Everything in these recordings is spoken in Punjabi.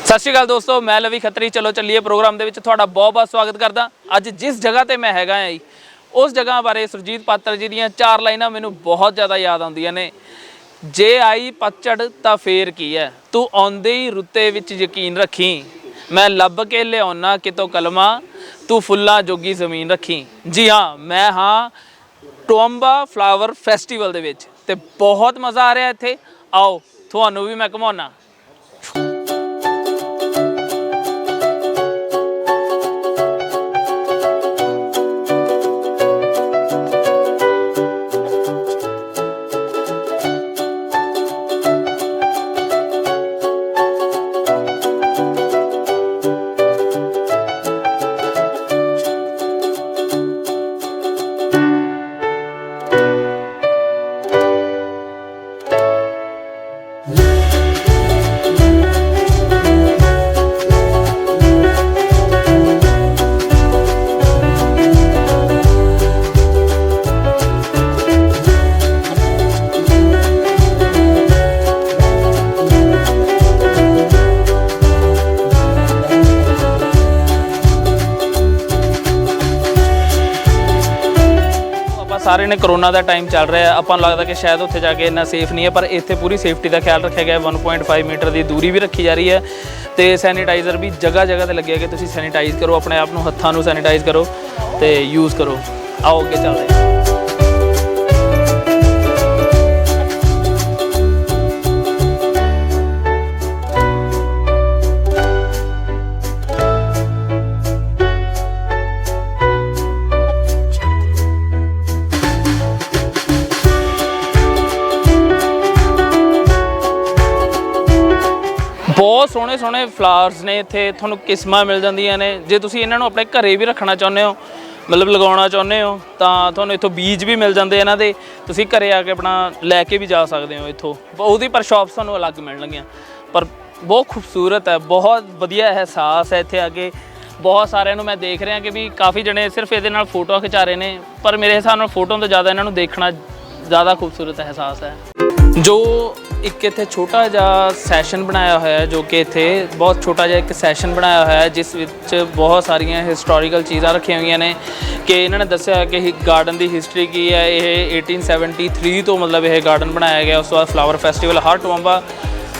सत श्री अकाल दोस्तों, मैं लवी खत्री। चलो चलिए प्रोग्राम के बहुत बहुत स्वागत करदा। अज जिस जगह पर मैं हैगा जी उस जगह बारे सुरजीत पात्र जी दी 4 लाइनां मैनूं बहुत ज़्यादा याद आउंदियां ने। जे आई पतझड़ तां फेर की है, तू आउंदे ही रुत्ते विच यकीन रखी, मैं लभ के लियाउना कितों कलमा, तू फुल्लां जोगी जमीन रखी। जी हाँ, मैं हाँ टोआंबा फ्लावर फैसटीवल दे विच ते बहुत मज़ा आ रहा इत्थे। आओ तुहानूं भी मैं घुमाउणा। सारे ने करोना का टाइम चल रहा है, अपन लगता कि शायद उत्थे जाके इन्ना सेफ नहीं है, पर इत्थे पूरी सेफ्टी का ख्याल रखा गया। 1.5 मीटर की दूरी भी रखी जा रही है तो सैनीटाइज़र भी जगह जगह पर लगे कि तुम सैनीटाइज़ करो, अपने आप को हत्थों को सैनीटाइज़ करो तो यूज़ करो। आओ अगे चल रहे हैं। बहुत सोहने सोहने फ्लावर्स ने इत्थे, तुहानूं किस्मां मिल जांदियां ने। जे तुसीं इन्हां नूं अपने घरे भी रखना चाहुंदे हो, मतलब लगाउणा चाहुंदे हो, तां तुहानूं इत्थों बीज भी मिल जांदे इन्हां दे। तुसीं घरे आके अपना लैके भी जा सकदे हो इत्थों। ਉਹਦੀ पर शॉप्स तुहानूं अलग मिलणगीਆਂ, पर बहुत खूबसूरत है, बहुत वधिया एहसास है इत्थे आके। बहुत सारिਆਂ ਨੂੰ मैं देख रहा कि भी काफ़ी जने सिर्फ ਇਹਦੇ ਨਾਲ फोटो खिचा रहे हैं, पर मेरे हिसाब ਨਾਲ फोटो तो ज़्यादा इन्हां ਨੂੰ देखना ज़्यादा खूबसूरत एहसास है। जो एक इत्थे छोटा जिहा सैशन बनाया होया है, जो कि इत्थे बहुत छोटा जिहा एक सैशन बनाया होया है, जिस विच बहुत सारियां हिस्टोरिकल चीज़ां रखियां हुई ने कि इन्होंने दस्सिया कि गार्डन की हिस्टरी की है। ये 1873 तो मतलब यह गार्डन बनाया गया। उस बाद फ्लावर फैसटीवल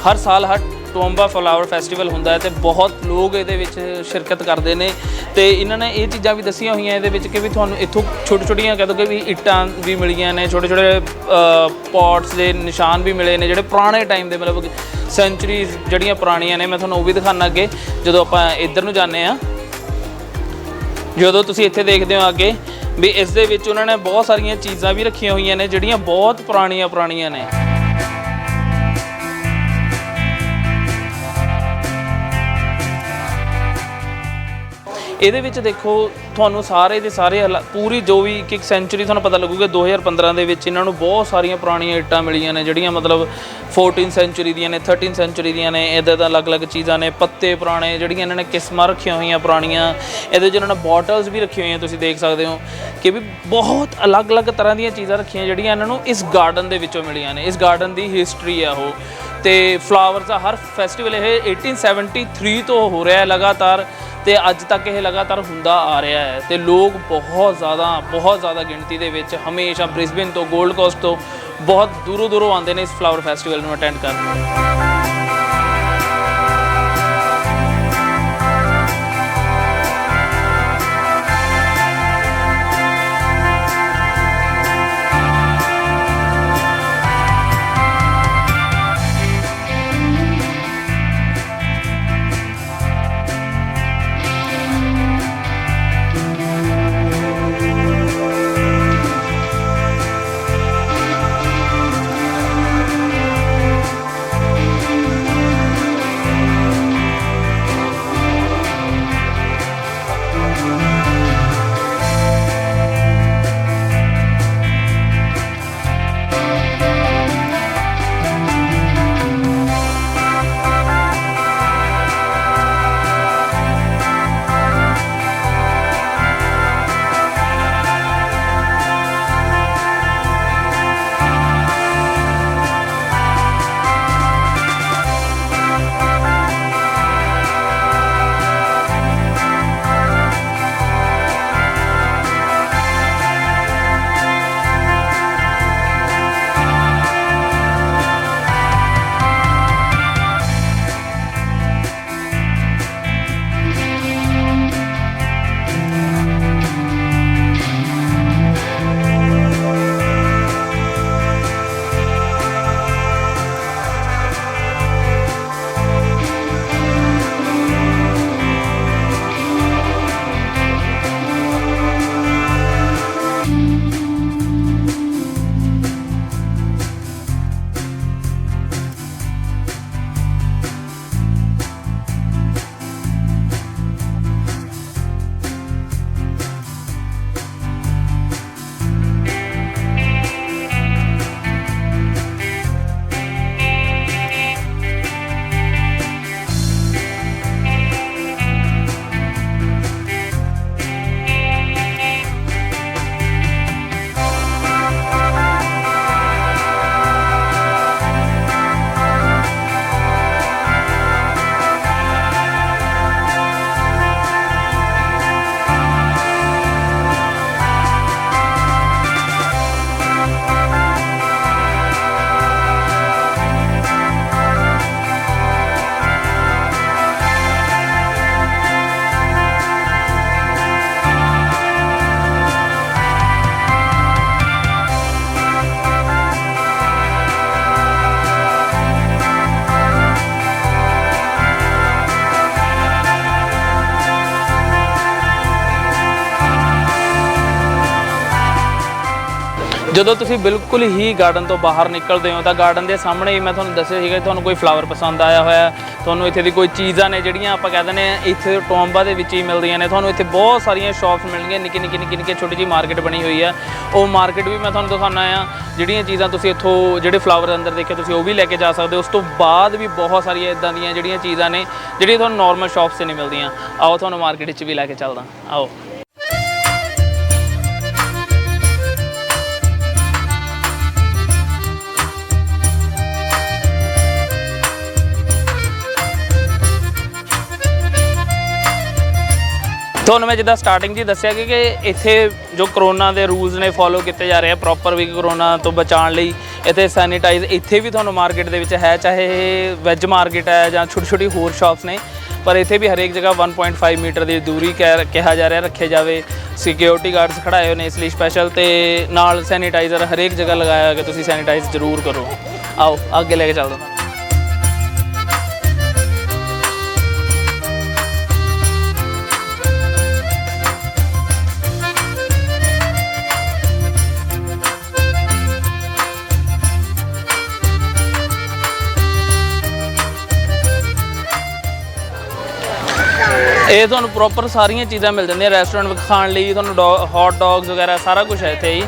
हर साल टोआंबा फ्लावर फैसटीवल होंदा है तो बहुत लोग ये शिरकत करते हैं। तो इन्होंने ये चीज़ां भी दसिया हुई ये कि भी तुहानूं इत्थों छोटी छोटियां कह दो कि भी इट्टां भी मिलियां ने, छोटे छोटे पॉट्स के निशान भी मिले ने, जोड़े पुराने टाइम के मतलब सेंचुरीज जड़ियाँ पुरानियां ने। मैं तुहानूं वो भी दिखाना अगे जो आप इधर नूं जाने आ। जो तुसीं इत्थे देखते हो अगे भी इस दे विच उन्होंने बहुत सारिया चीज़ां भी रखियां हुई ने जिहड़ियां बहुत पुरानियां ने। ਇਹਦੇ ਵਿੱਚ ਦੇਖੋ ਤੁਹਾਨੂੰ ਸਾਰੇ ਦੇ ਸਾਰੇ ਪੂਰੀ ਜੋ ਵੀ ਇੱਕ ਸੈਂਚੁਰੀ ਤੁਹਾਨੂੰ ਪਤਾ ਲੱਗੂਗਾ। 2015 ਦੇ ਵਿੱਚ ਇਹਨਾਂ ਨੂੰ ਬਹੁਤ ਸਾਰੀਆਂ ਪੁਰਾਣੀਆਂ ਇੱਟਾਂ ਮਿਲੀਆਂ ਨੇ ਜਿਹੜੀਆਂ ਮਤਲਬ 14 ਸੈਂਚੁਰੀ ਦੀਆਂ ਨੇ, 13 ਸੈਂਚੁਰੀ ਦੀਆਂ ਨੇ। ਇੱਦਾਂ ਦਾ ਅਲੱਗ-ਅਲੱਗ ਚੀਜ਼ਾਂ ਨੇ, ਪੱਤੇ ਪੁਰਾਣੇ ਜਿਹੜੀਆਂ ਇਹਨਾਂ ਨੇ ਕਿਸਮਾਂ ਰੱਖੀਆਂ ਹੋਈਆਂ ਪੁਰਾਣੀਆਂ। ਇਹਦੇ 'ਚ ਇਹਨਾਂ ਨੇ ਬੋਟਲਸ ਵੀ ਰੱਖੀਆਂ ਹੋਈਆਂ, ਤੁਸੀਂ ਦੇਖ ਸਕਦੇ ਹੋ ਕਿ ਵੀ ਬਹੁਤ ਅਲੱਗ-ਅਲੱਗ ਤਰ੍ਹਾਂ ਦੀਆਂ ਚੀਜ਼ਾਂ ਰੱਖੀਆਂ ਜਿਹੜੀਆਂ ਇਹਨਾਂ ਨੂੰ ਇਸ ਗਾਰਡਨ ਦੇ ਵਿੱਚੋਂ ਮਿਲੀਆਂ ਨੇ। ਇਸ ਗਾਰਡਨ ਦੀ ਹਿਸਟਰੀ ਆ ਉਹ। ਤੇ ਫਲਾਵਰਸ ਦਾ ਹਰ ਫੈਸਟੀਵਲ ਇਹ 1873 ਤੋਂ ਹੋ ਰਿਹਾ ਹੈ ਲਗਾਤਾਰ, ਤੇ ਅੱਜ ਤੱਕ ਇਹ ਲਗਾਤਾਰ ਹੁੰਦਾ ਆ ਰਿਹਾ ਹੈ। ਤੇ ਲੋਕ ਬਹੁਤ ਜ਼ਿਆਦਾ ਗਿਣਤੀ ਦੇ ਵਿੱਚ ਹਮੇਸ਼ਾ ਬ੍ਰਿਸਬੇਨ ਤੋਂ, ਗੋਲਡ ਕੋਸਟ ਤੋਂ ਬਹੁਤ ਦੂਰੋਂ ਆਉਂਦੇ ਨੇ ਇਸ ਫਲਾਵਰ ਫੈਸਟੀਵਲ ਨੂੰ ਅਟੈਂਡ ਕਰਨ। ਜਦੋਂ ਤੁਸੀਂ ਬਿਲਕੁਲ ਹੀ ਗਾਰਡਨ ਤੋਂ ਬਾਹਰ ਨਿਕਲਦੇ ਹੋ ਤਾਂ ਗਾਰਡਨ ਦੇ ਸਾਹਮਣੇ ਹੀ ਮੈਂ ਤੁਹਾਨੂੰ ਦੱਸਿਆ ਸੀਗਾ, ਤੁਹਾਨੂੰ ਕੋਈ ਫਲਾਵਰ ਪਸੰਦ ਆਇਆ ਹੋਇਆ, ਤੁਹਾਨੂੰ ਇੱਥੇ ਦੀ ਕੋਈ ਚੀਜ਼ਾਂ ਨੇ ਜਿਹੜੀਆਂ ਆਪਾਂ ਕਹਿ ਦਿੰਦੇ ਹਾਂ ਇੱਥੇ ਟੋਂਬਾ ਦੇ ਵਿੱਚ ਹੀ ਮਿਲਦੀਆਂ ਨੇ। ਤੁਹਾਨੂੰ ਇੱਥੇ ਬਹੁਤ ਸਾਰੀਆਂ ਸ਼ਾਪਸ ਮਿਲਣਗੀਆਂ, ਨਿੱਕੀ ਨਿੱਕੀ ਛੋਟੀ ਜਿਹੀ ਮਾਰਕੀਟ ਬਣੀ ਹੋਈ ਆ। ਉਹ ਮਾਰਕੀਟ ਵੀ ਮੈਂ ਤੁਹਾਨੂੰ ਦਿਖਾਉਣਾ ਆ। ਜਿਹੜੀਆਂ ਚੀਜ਼ਾਂ ਤੁਸੀਂ ਇੱਥੋਂ ਜਿਹੜੇ ਫਲਾਵਰ ਅੰਦਰ ਦੇਖੇ ਤੁਸੀਂ ਉਹ ਵੀ ਲੈ ਕੇ ਜਾ ਸਕਦੇ ਹੋ। ਉਸ ਤੋਂ ਬਾਅਦ ਵੀ ਬਹੁਤ ਸਾਰੀਆਂ ਇੱਦਾਂ ਦੀਆਂ ਜਿਹੜੀਆਂ ਚੀਜ਼ਾਂ ਨੇ ਜਿਹੜੀਆਂ ਤੁਹਾਨੂੰ ਨੋਰਮਲ ਸ਼ਾਪਸ 'ਤੇ ਨਹੀਂ ਮਿਲਦੀਆਂ। ਆਓ ਤੁਹਾਨੂੰ ਮਾਰਕੀਟ ਵਿੱਚ ਵੀ ਲੈ ਕੇ ਚੱਲਦਾ, ਆਓ। ਤੁਹਾਨੂੰ ਮੈਂ ਜਿੱਦਾਂ ਸਟਾਰਟਿੰਗ 'ਚ ਦੱਸਿਆ ਕਿ ਇੱਥੇ ਜੋ ਕਰੋਨਾ ਦੇ ਰੂਲਸ ਨੇ ਫੋਲੋ ਕੀਤੇ ਜਾ ਰਹੇ ਆ ਪ੍ਰੋਪਰ ਵੀ ਕਰੋਨਾ ਤੋਂ ਬਚਾਉਣ ਲਈ। ਇੱਥੇ ਸੈਨੀਟਾਈਜ਼ ਇੱਥੇ ਵੀ ਤੁਹਾਨੂੰ ਮਾਰਕੀਟ ਦੇ ਵਿੱਚ ਹੈ, ਚਾਹੇ ਇਹ ਵੈਜ ਮਾਰਕੀਟ ਹੈ ਜਾਂ ਛੋਟੀ ਛੋਟੀ ਹੋਰ ਸ਼ਾਪਸ ਨੇ, ਪਰ ਇੱਥੇ ਵੀ ਹਰੇਕ ਜਗ੍ਹਾ 1.5 ਮੀਟਰ ਦੀ ਦੂਰੀ ਕਿਹਾ ਜਾ ਰਿਹਾ ਰੱਖੇ ਜਾਵੇ। ਸਿਕਿਉਰਿਟੀ ਗਾਰਡਸ ਖੜਾਏ ਹੋਏ ਨੇ ਇਸ ਲਈ ਸਪੈਸ਼ਲ, ਤੇ ਨਾਲ ਸੈਨੀਟਾਈਜ਼ਰ ਹਰੇਕ ਜਗ੍ਹਾ ਲਗਾਇਆ ਕਿ ਤੁਸੀਂ ਸੈਨੀਟਾਈਜ਼ ਜ਼ਰੂਰ ਕਰੋ। ਆਓ ਅੱਗੇ ਲੈ ਕੇ ਚੱਲਦਾ। ਇਹ ਤੁਹਾਨੂੰ ਪ੍ਰੋਪਰ ਸਾਰੀਆਂ ਚੀਜ਼ਾਂ ਮਿਲ ਜਾਂਦੀਆਂ ਰੈਸਟੋਰੈਂਟ ਵਿੱਚ ਖਾਣ ਲਈ। ਤੁਹਾਨੂੰ ਹੌਟ ਡੌਗਸ ਵਗੈਰਾ ਸਾਰਾ ਕੁਝ ਹੈ ਇੱਥੇ ਹੀ।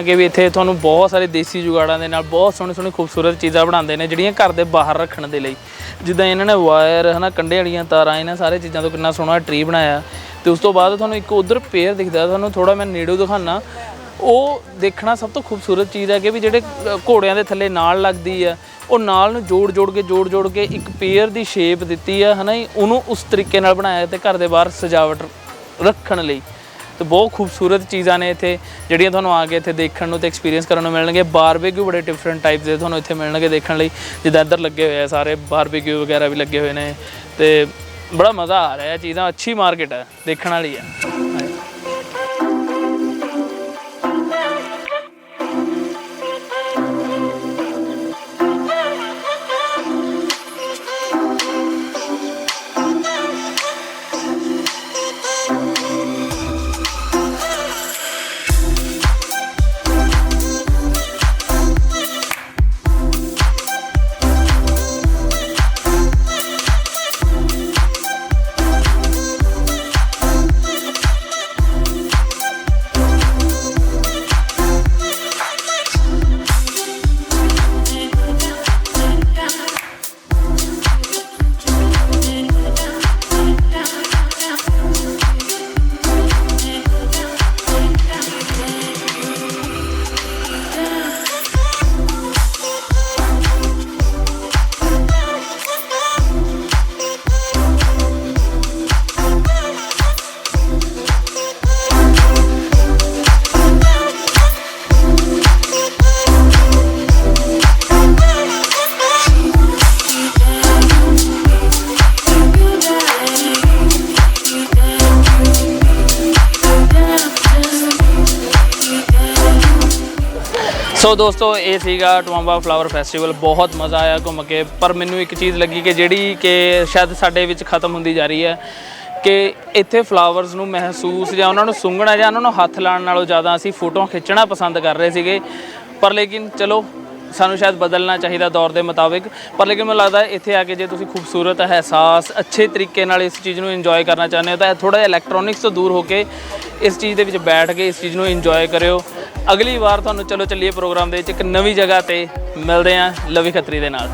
ਕਿ ਵੀ ਇੱਥੇ ਤੁਹਾਨੂੰ ਬਹੁਤ ਸਾਰੇ ਦੇਸੀ ਜੁਗਾੜਾਂ ਦੇ ਨਾਲ ਬਹੁਤ ਸੋਹਣੇ ਖੂਬਸੂਰਤ ਚੀਜ਼ਾਂ ਬਣਾਉਂਦੇ ਨੇ ਜਿਹੜੀਆਂ ਘਰ ਦੇ ਬਾਹਰ ਰੱਖਣ ਦੇ ਲਈ। ਜਿੱਦਾਂ ਇਹਨਾਂ ਨੇ ਵਾਇਰ ਹੈ ਨਾ, ਕੰਢੇ ਵਾਲੀਆਂ ਤਾਰਾਂ, ਇਹਨਾਂ ਸਾਰੇ ਚੀਜ਼ਾਂ ਤੋਂ ਕਿੰਨਾ ਸੋਹਣਾ ਟਰੀ ਬਣਾਇਆ। ਤੇ ਉਸ ਤੋਂ ਬਾਅਦ ਤੁਹਾਨੂੰ ਇੱਕ ਉਧਰ ਪੇੜ ਦਿਖਦਾ, ਤੁਹਾਨੂੰ ਥੋੜਾ ਮੈਂ ਨੇੜੋਂ ਦਿਖਾਉਣਾ। ਉਹ ਦੇਖਣਾ ਸਭ ਤੋਂ ਖੂਬਸੂਰਤ ਚੀਜ਼ ਹੈ ਕਿ ਵੀ ਜਿਹੜੇ ਘੋੜਿਆਂ ਦੇ ਥੱਲੇ ਨਾਲ ਲੱਗਦੀ ਆ, ਉਹ ਨਾਲ ਨੂੰ ਜੋੜ ਕੇ ਇੱਕ ਪੇੜ ਦੀ ਸ਼ੇਪ ਦਿੱਤੀ ਆ, ਹੈ ਨਾ। ਉਹਨੂੰ ਉਸ ਤਰੀਕੇ ਨਾਲ ਬਣਾਇਆ ਤੇ ਘਰ ਦੇ ਬਾਹਰ ਸਜਾਵਟ ਰੱਖਣ ਲਈ। ਤੇ ਬਹੁਤ ਖੂਬਸੂਰਤ ਚੀਜ਼ਾਂ ਨੇ ਇੱਥੇ ਜਿਹੜੀਆਂ ਤੁਹਾਨੂੰ ਆ ਕੇ ਇੱਥੇ ਦੇਖਣ ਨੂੰ ਤੇ ਐਕਸਪੀਰੀਅੰਸ ਕਰਨ ਨੂੰ ਮਿਲਣਗੇ। ਬਾਰਬੇਕਿਊ ਬੜੇ ਡਿਫਰੈਂਟ ਟਾਈਪ ਦੇ ਤੁਹਾਨੂੰ ਇੱਥੇ ਮਿਲਣਗੇ ਦੇਖਣ ਲਈ। ਜਿੱਦਾਂ ਇੱਧਰ ਲੱਗੇ ਹੋਏ ਆ ਸਾਰੇ ਬਾਰਬੇਕਿਊ ਵਗੈਰਾ ਵੀ ਲੱਗੇ ਹੋਏ ਨੇ, ਤੇ ਬੜਾ ਮਜ਼ਾ ਆ ਰਿਹਾ। ਚੀਜ਼ਾਂ ਅੱਛੀ ਮਾਰਕੀਟ ਹੈ, ਦੇਖਣ ਵਾਲੀ ਹੈ। ਸੋ ਦੋਸਤੋ ਇਹ ਸੀਗਾ ਟੋਆਂਬਾ ਫਲਾਵਰ ਫੈਸਟੀਵਲ। ਬਹੁਤ ਮਜ਼ਾ ਆਇਆ ਘੁੰਮ ਕੇ, ਪਰ ਮੈਨੂੰ ਇੱਕ ਚੀਜ਼ ਲੱਗੀ ਕਿ ਜਿਹੜੀ ਕਿ ਸ਼ਾਇਦ ਸਾਡੇ ਵਿੱਚ ਖਤਮ ਹੁੰਦੀ ਜਾ ਰਹੀ ਹੈ ਕਿ ਇੱਥੇ ਫਲਾਵਰਸ ਨੂੰ ਮਹਿਸੂਸ ਜਾਂ ਉਹਨਾਂ ਨੂੰ ਸੁੰਘਣਾ ਜਾਂ ਉਹਨਾਂ ਨੂੰ ਹੱਥ ਲਾਉਣ ਨਾਲੋਂ ਜ਼ਿਆਦਾ ਅਸੀਂ ਫੋਟੋਆਂ ਖਿੱਚਣਾ ਪਸੰਦ ਕਰ ਰਹੇ ਸੀਗੇ। ਪਰ ਲੇਕਿਨ ਚਲੋ ਸਾਨੂੰ ਸ਼ਾਇਦ ਬਦਲਣਾ ਚਾਹੀਦਾ ਦੌਰ ਦੇ ਮੁਤਾਬਿਕ, ਪਰ ਲੇਕਿਨ ਮੈਨੂੰ ਲੱਗਦਾ ਇੱਥੇ ਆ ਕੇ ਜੇ ਤੁਸੀਂ ਖੂਬਸੂਰਤ ਅਹਿਸਾਸ ਅੱਛੇ ਤਰੀਕੇ ਨਾਲ ਇਸ ਚੀਜ਼ ਨੂੰ ਇੰਜੋਏ ਕਰਨਾ ਚਾਹੁੰਦੇ ਹੋ ਤਾਂ ਥੋੜ੍ਹਾ ਜਿਹਾ ਇਲੈਕਟ੍ਰੋਨਿਕਸ ਤੋਂ ਦੂਰ ਹੋ ਕੇ ਇਸ ਚੀਜ਼ ਦੇ ਵਿੱਚ ਬੈਠ ਕੇ ਇਸ ਚੀਜ਼ ਨੂੰ ਇੰਜੋਏ ਕਰਿਓ। ਅਗਲੀ ਵਾਰ ਤੁਹਾਨੂੰ ਚਲੋ ਚੱਲੀਏ ਪ੍ਰੋਗਰਾਮ ਦੇ ਵਿੱਚ ਇੱਕ ਨਵੀਂ ਜਗ੍ਹਾ ਤੇ ਮਿਲਦੇ ਹਾਂ ਲਵੀ ਖੱਤਰੀ ਦੇ ਨਾਲ।